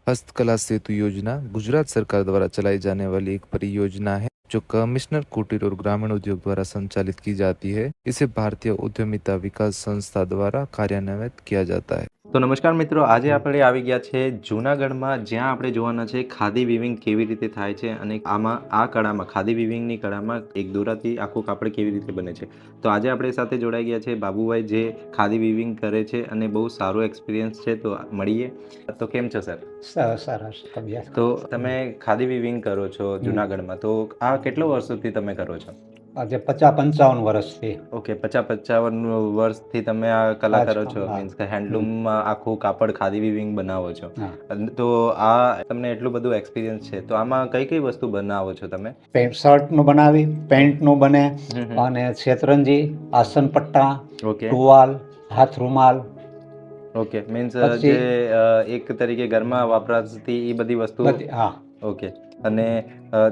हस्तकला सेतु योजना गुजरात सरकार द्वारा चलाई जाने वाली एक परियोजना है जो कमिश्नर कुटीर और ग्रामीण उद्योग द्वारा संचालित की जाती है। इसे भारतीय उद्यमिता विकास संस्था द्वारा कार्यान्वित किया जाता है। તો નમસ્કાર મિત્રો, આજે આપણે આવી ગયા છે જૂનાગઢમાં, જ્યાં આપણે જોવાના છે ખાદી વીવિંગ કેવી રીતે થાય છે અને આ કળામાં ખાદી વીવિંગની કળામાં એક દોરાથી આખું કાપડ કેવી રીતે બને છે। તો આજે આપણી સાથે જોડાઈ ગયા છે બાબુભાઈ, જે ખાદી વીવિંગ કરે છે અને બહુ સારો એક્સપિરિયન્સ છે। તો મળીએ। તો કેમ છો સર? સરસ તબિયત। તો તમે ખાદી વીવિંગ કરો છો જૂનાગઢમાં, તો આ કેટલા વર્ષોથી તમે કરો છો? આજે 50-55 વર્ષથી। ઓકે, 50-55 વર્ષથી તમે આ કલા કરો છો, હા. મીન્સ કે હેન્ડલૂમમાં આખું કાપડ ખાદી વીવિંગ બનાવો છો। હા. તો આ તમને એટલું બધું એક્સપિરિયન્સ છે, તો આમાં કઈ કઈ વસ્તુ બનાવો છો તમે? પેન્ટ શર્ટનું બનાવી, પેન્ટનું બને હમ. અને શેતરંજી, આસન પટ્ટા, ઓકે ટુવાલ, હાથ રૂમાલ। ઓકે, મીન્સ પછી જે એક તરીકે ઘરમાં વપરાશથી એ બધી વસ્તુ। હા, ઓકે। અને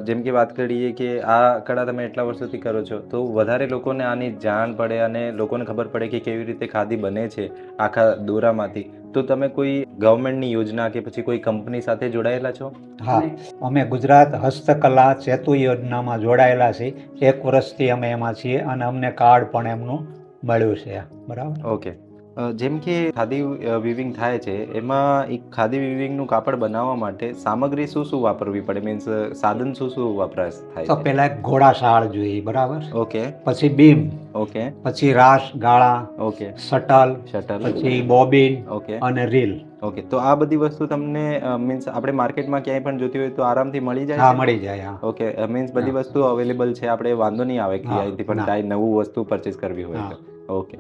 જેમ કે વાત કરીએ કે આ કળા તમે એટલા વર્ષોથી કરો છો, તો વધારે લોકોને આની જાણ પડે અને લોકોને ખબર પડે કે કેવી રીતે ખાદી બને છે આખા દોરામાંથી, તો તમે કોઈ ગવર્મેન્ટની યોજના કે પછી કોઈ કંપની સાથે જોડાયેલા છો? હા, અમે ગુજરાત હસ્તકલા સેતુ યોજનામાં જોડાયેલા છીએ। 1 વર્ષથી અમે એમાં છીએ અને અમને કાર્ડ પણ એમનું મળ્યું છે। બરાબર। ઓકે। જેમ કે ખાદી વીવિંગ થાય છે, એમાં એક ખાદી વીવિંગનું કાપડ બનાવવા માટે સામગ્રી શું શું વાપરવી પડે, મીન્સ સાધન શું શું વપરાશ થાય તો છે? પેલા એક ઘોડાશાળ જોઈએ, બરાબર, ઓકે પછી બીમ, ઓકે પછી રાસ ગાળા, ઓકે શટલ, શટલ પછી બોબિન ઓકે અને રીલ। ઓકે। તો આ બધી વસ્તુ તમને મીન્સ આપણે માર્કેટમાં ક્યાંય પણ જોતી હોય તો આરામથી મળી જાય હા, છે? મળી જાય। હા, ઓકે, મીન્સ બધી હા, વસ્તુ અવેલેબલ છે, આપણે વાંધો નહીં આવે કે હા, અહીંથી પણ ના, કાંઈ નવું વસ્તુ પરચેસ કરવી હોય હા, તો। ઓકે।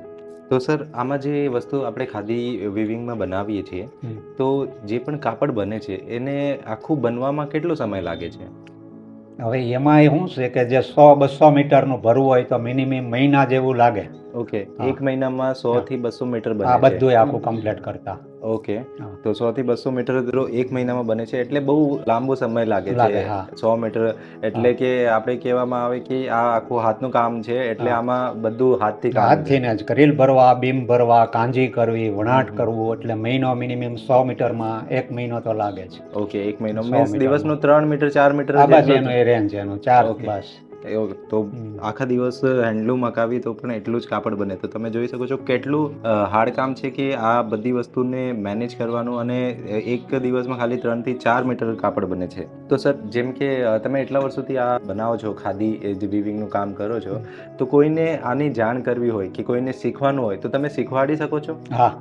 તો સર, આમાં જે વસ્તુ આપણે ખાદી વીવિંગમાં બનાવીએ છીએ, હમ। તો જે પણ કાપડ બને છે એને આખું બનવામાં કેટલો સમય લાગે છે? હવે એમાં શું છે કે જે 100-200 મીટરનું ભરવું હોય તો મિનિમમ મહિના જેવું લાગે। ઓકે, હા, એક મહિનામાં 100 હા, થી 200 મીટર આ બને છે? બધું આખું કમ્પ્લીટ કરતા। ઓકે। હા, તો 100 થી 200 મીટર એક મહિનામાં બને છે, એટલે બહુ લાંબો સમય લાગે છે। હા, 100 મીટર એટલે હા, કે આપણે કહેવામાં આવે કે આ આખું હાથનું કામ છે, એટલે હા, આમાં બધું હાથથી કામ છે। હાથથી જ રીલ ભરવા, બીમ ભરવા, કાંજી કરવી, વણાટ હમ. કરવું, એટલે મહિનો મિનિમમ 100 મીટરમાં 1 મહિનો તો લાગે જ। ઓકે, એક મહિનો 100 મીન્સ મીટરમાં દિવસનું 3 મીટર 4 મીટર આ બસ જેટલું એનું જ? એ રેન્જ એનું 4 ઓકે। બસ। તો હમ। આખા દિવસ હેન્ડલૂમ મકાવી તો પણ એટલું જ કાપડ બને, તો તમે જોઈ શકો છો કેટલું હાર્ડ કામ છે કે આ બધી વસ્તુને મેનેજ કરવાનું, અને એક દિવસમાં ખાલી 3 થી 4 મીટર કાપડ બને છે। તો સર, જેમ કે તમે એટલા વર્ષોથી આ બનાવો છો, ખાદી જે વીવિંગનું કામ કરો છો, તો કોઈને આની જાણ કરવી હોય કે કોઈને શીખવાનું હોય તો તમે શીખવાડી શકો છો? હા,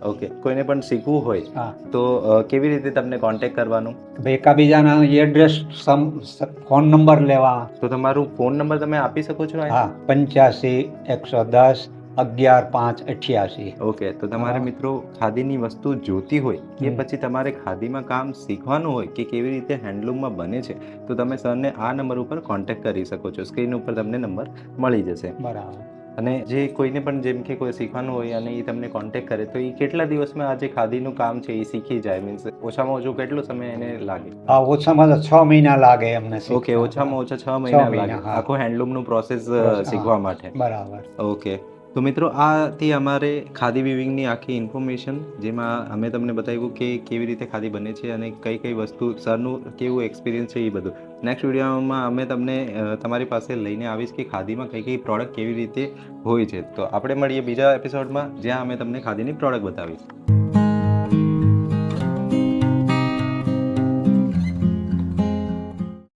ઓકે, કોઈને પણ શીખવું હોય હા, તો કેવી રીતે તમને કોન્ટેક્ટ કરવાનું? એકાબીજાના એડ્રેસ, ફોન નંબર લેવા। તો તમારું ફોન નંબર તમે આપી શકો છો હા, અહીંથી? 85-110-11-5-88। ઓકે, તો તમારે બરાબર। મિત્રો ખાદીની વસ્તુ જોતી હોય કે હમ। પછી તમારે ખાદીમાં કામ શીખવાનું હોય કે કેવી રીતે હેન્ડલૂમમાં બને છે, તો તમે સરને આ નંબર ઉપર કોન્ટેક્ટ કરી શકો છો। સ્ક્રીન ઉપર તમને નંબર મળી જશે। બરાબર। અને જે કોઈને પણ જેમ કે કોઈ શીખવાનું હોય અને એ તમને કોન્ટેક્ટ કરે, તો એ કેટલા દિવસમાં આ જે ખાદીનું કામ છે એ શીખી જાય, મીન્સ ઓછામાં ઓછું કેટલો સમય એને લાગે? હા, ઓછામાં તો 6 મહિના લાગે એમને ઓકે, શીખતા। ઓછામાં ઓછા 6 6 મહિના લાગે મહિના, હા, આખો હેન્ડલૂમનું પ્રોસેસ હા, શીખવા માટે। બરાબર। ઓકે। તો મિત્રો, આથી અમારે ખાદી વીવિંગની આખી ઇન્ફોર્મેશન, જેમાં અમે તમને બતાવ્યું કે કેવી રીતે ખાદી બને છે અને કઈ કઈ વસ્તુ, સરનું કેવું એક્સપિરિયન્સ છે, એ બધું નેક્સ્ટ વિડીયોમાં અમે તમને તમારી પાસે લઈને આવીશ કે ખાદીમાં કઈ કઈ પ્રોડક્ટ કેવી રીતે હોય છે। તો આપણે મળીએ બીજા એપિસોડમાં, જ્યાં અમે તમને ખાદીની પ્રોડક્ટ બતાવીશ।